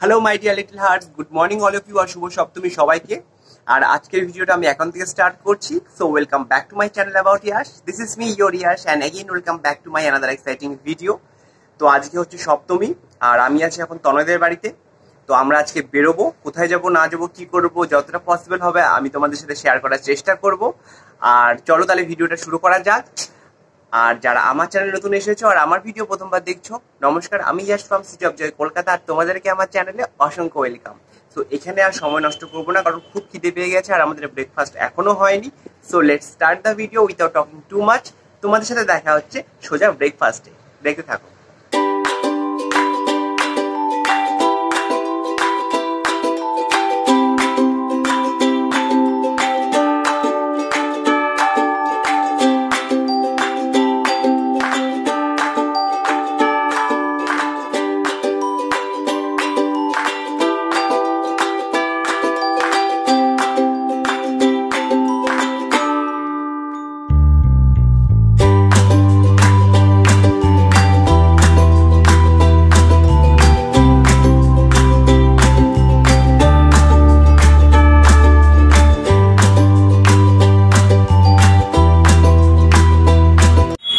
Hello my dear little hearts, good morning all of you আর শুভ সপ্তমী সবাইকে। আর আজকের ভিডিওটা আমি এখন থেকে স্টার্ট করছি। So welcome back to my channel about Yash. This is me your Yash and again welcome back to my another exciting video. তো আজকে হচ্ছে সপ্তমী আর আমি আছি এখন তনয়দের বাড়িতে। তো আমরা আজকে বেরোবো, কোথায় যাব না যাবো কি করব যতটা পসিবল হবে আমি তোমাদের সাথে শেয়ার করার চেষ্টা করব। আর চলো তাহলে ভিডিওটা শুরু করা যাক। আর যারা আমার চ্যানেলে নতুন এসেছো আর আমার ভিডিও প্রথমবার দেখছো, নমস্কার, আমি Yash from city of joy Kolkata. আর তোমাদেরকে আমার চ্যানেলে অসংখ্য ওয়েলকাম। সো এখানে আর সময় নষ্ট করবো না, কারণ খুব খিদে পেয়ে গেছে আর আমাদের ব্রেকফাস্ট এখনো হয়নি। So let's start the video without talking too much. তোমাদের সাথে দেখা হচ্ছে সোজা ব্রেকফাস্টে, দেখতে থাকো।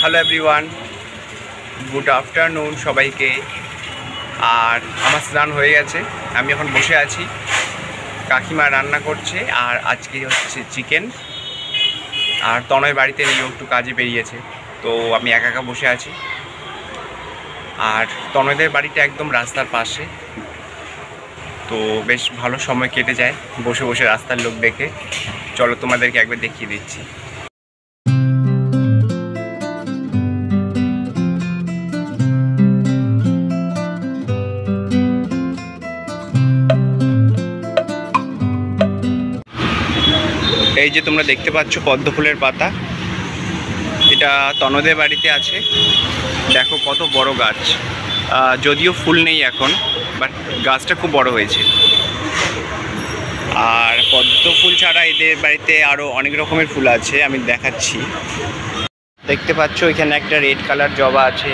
হ্যালো এভরিওয়ান, গুড আফটারনুন সবাইকে। আর আমার স্নান হয়ে গেছে, আমি এখন বসে আছি, কাকিমা রান্না করছে। আর আজকে হচ্ছে চিকেন। আর তনয় বাড়িতে নিয়েও একটু কাজে বেরিয়েছে, তো আমি একা একা বসে আছি। আর তনয়দের বাড়িটা একদম রাস্তার পাশে, তো বেশ ভালো সময় কেটে যায় বসে বসে রাস্তার লোক দেখে। চলো তোমাদেরকে একবার দেখিয়ে দিচ্ছি। এই যে তোমরা দেখতে পাচ্ছ পদ্ম ফুলের পাতা, এটা তনদের বাড়িতে আছে। দেখো কত বড় গাছ, যদিও ফুল নেই এখন, বাট গাছটা খুব বড় হয়েছে। আর পদ্ম ফুল ছাড়া এদের বাড়িতে আরও অনেক রকমের ফুল আছে, আমি দেখাচ্ছি। দেখতে পাচ্ছ এখানে একটা রেড কালার জবা আছে,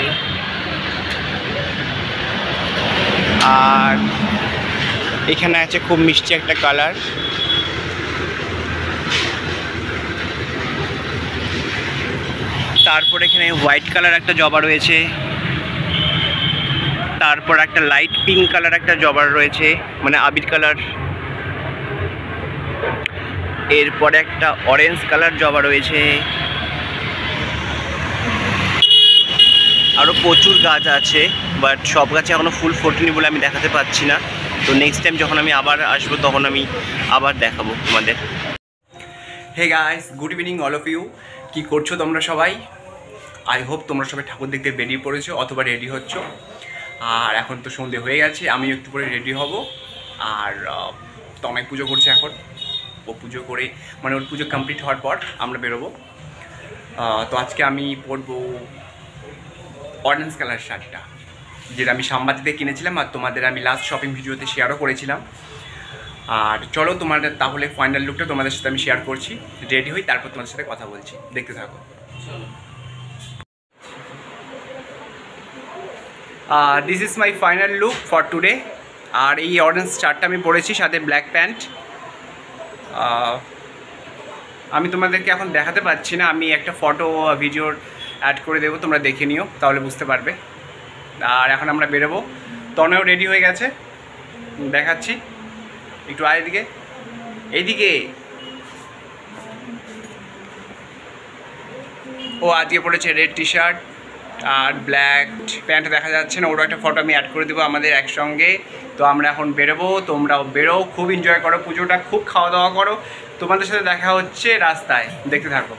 আর এখানে আছে খুব মিষ্টি একটা কালার। তারপর এখানে হোয়াইট কালার একটা জবা রয়েছে, তারপর একটা লাইট পিঙ্ক কালার একটা জবা রয়েছে, মানে আবির কালার। এরপরে একটা অরেঞ্জ কালার জবা রয়েছে। আরও প্রচুর গাছ আছে, বাট সব গাছে এখনও ফুল ফোটেনি বলে আমি দেখাতে পাচ্ছি না। তো নেক্সট টাইম যখন আমি আবার আসবো তখন আমি আবার দেখাবো তোমাদের। Hey guys, good evening all of you. কী করছো তোমরা সবাই? আই হোপ তোমরা সবাই ঠাকুর দেখতে বেরিয়ে পড়েছো অথবা রেডি হচ্ছ। আর এখন তো সন্ধে হয়ে গেছে, আমি একটু পরে রেডি হব। আর তনয় পুজো করছে এখন, ও পুজো করে মানে ওর পুজো কমপ্লিট হওয়ার পর আমরা বেরোবো। তো আজকে আমি পরবো অরেঞ্জ কালার শার্টটা, যেটা আমি সাম্বাদিতে কিনেছিলাম আর তোমাদের আমি লাস্ট শপিং ভিডিওতে শেয়ারও করেছিলাম। আর চলো তোমাদের তাহলে ফাইনাল লুকটা তোমাদের সাথে আমি শেয়ার করছি। রেডি হই, তারপর তোমাদের সাথে কথা বলছি, দেখতে থাকো। This is my final look for today. আর এই অরেঞ্জ শার্টটা আমি পরেছি, সাথে ব্ল্যাক প্যান্ট। আমি তোমাদেরকে এখন দেখাতে পাচ্ছি না, আমি একটা ফটো ভিডিওর অ্যাড করে দেবো, তোমরা দেখে নিও, তাহলে বুঝতে পারবে। আর এখন আমরা বেরোবো, তনয়ও রেডি হয়ে গেছে, দেখাচ্ছি। একটু আয় এদিকে, এইদিকে। ও আজকে পড়েছে রেড টি শার্ট আর ব্ল্যাক প্যান্ট, দেখা যাচ্ছে না, ওরও একটা ফটো আমি অ্যাড করে দেবো আমাদের একসঙ্গে। তো আমরা এখন বেরোবো, তোমরাও বেরো, খুব এনজয় করো পুজোটা, খুব খাওয়া দাওয়া করো। তোমাদের সাথে দেখা হচ্ছে রাস্তায়, দেখতে থাকো।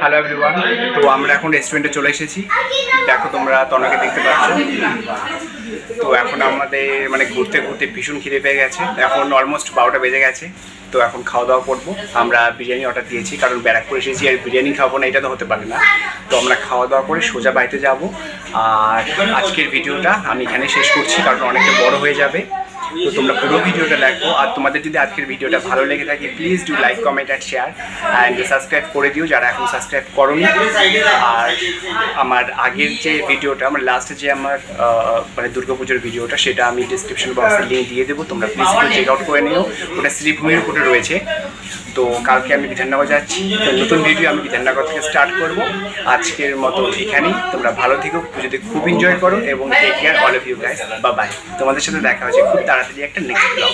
হ্যালো এভরিওয়ান, তো আমরা এখন রেস্টুরেন্টে চলে এসেছি। দেখো তোমরা তনকে দেখতে পাচ্ছ। তো এখন আমাদের মানে ঘুরতে ঘুরতে ভীষণ খিদে পেয়ে গেছে। এখন অলমোস্ট 12টা বেজে গেছে। তো এখন খাওয়া দাওয়া করবো। আমরা বিরিয়ানি অর্ডার দিয়েছি, কারণ ব্যারাকপুর এসেছি আর বিরিয়ানি খাবো না এটা তো হতে পারে না। তো আমরা খাওয়া দাওয়া করে সোজা বাড়িতে যাব। আর আজকের ভিডিওটা আমি এখানে শেষ করছি, কারণ অনেকটা বড় হয়ে যাবে। তো তোমরা পুরো ভিডিওটা দেখো। আর তোমাদের যদি আজকের ভিডিওটা ভালো লেগে থাকে please do like, comment and share and subscribe করে দিও যারা এখন সাবস্ক্রাইব করোনি। আর আমার আগের যে ভিডিওটা, আমার লাস্টে যে আমার মানে দুর্গাপুজোর ভিডিওটা, সেটা আমি ডিসক্রিপশন বক্সে লিঙ্ক দিয়ে দেবো। তোমরা প্লিজ চেক আউট করে নিও। ওটা শ্রীভূমির উপরে রয়েছে। তো কালকে আমি বিধাননগর যাচ্ছি, তো নতুন ভিডিও আমি বিধাননগর থেকে স্টার্ট করব। আজকের মতো এখানেই, তোমরা ভালো থেকো, পুজোতে খুব এনজয় করো এবং take care all of you guys, bye bye. তোমাদের সাথে দেখা হচ্ছে খুব তাড়াতাড়ি একটা নেক্সট ব্লগ।